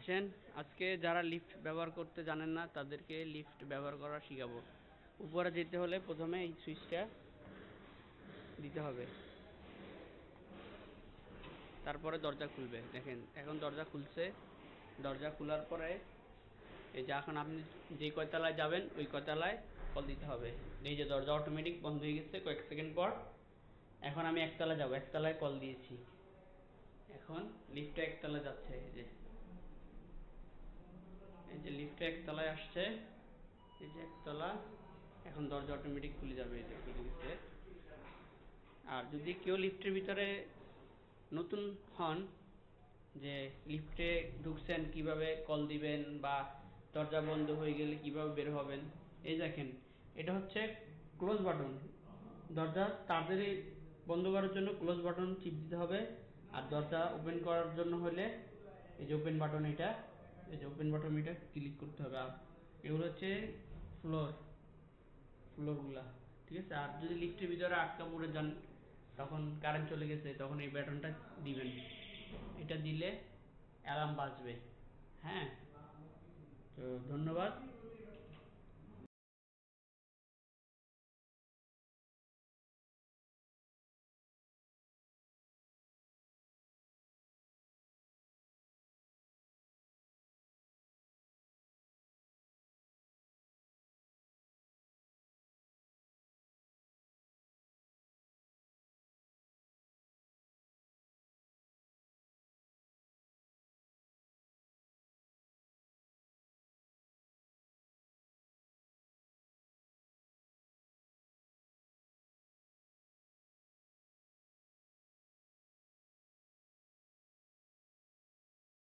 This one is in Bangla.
আসেন আজকে যারা লিফট ব্যবহার করতে জানেন না তাদেরকে লিফট ব্যবহার করা শিখাবো। উপরে যেতে হলে প্রথমে এই সুইচটা দিতে হবে, তারপরে দরজা খুলবে। দেখেন এখন দরজা খুলছে। দরজা খোলার পরে এই যে এখন আপনি যে কয়তলায় যাবেন ওই কয়তলায় কল দিতে হবে। এই যে দরজা অটোমেটিক বন্ধ হয়ে গেছে কয়েক সেকেন্ড পর। এখন আমি একতলায় যাব, একতলায় কল দিয়েছি। এখন লিফটে একতলা যাচ্ছে। এই যে লিফটে একতলায় আসছে, এই যে একতলা। এখন দরজা অটোমেটিক খুলে যাবে, এই যে খুলে গেছে। আর যদি কেউ লিফটের ভিতরে নতুন হন, যে লিফটে ঢুকছেন কিভাবে কল দিবেন বা দরজা বন্ধ হয়ে গেলে কিভাবে বের হবেন, এই দেখেন এটা হচ্ছে ক্লোজ বাটন। দরজা তাড়াতাড়ি বন্ধ করার জন্য ক্লোজ বাটন টিপ দিতে হবে। আর দরজা ওপেন করার জন্য হলে এই যে ওপেন বাটন, এটা এই যে ওপেন বাটন, এটা ক্লিক করতে হবে। আর এগুলো হচ্ছে ফ্লোরগুলা, ঠিক আছে। আর যদি লিফটের ভিতরে আটকা পড়ে যান, তখন কারেন্ট চলে গেছে, তখন এই বাটনটা দিবেন। এটা দিলে অ্যালার্ম বাজবে। হ্যাঁ, তো ধন্যবাদ।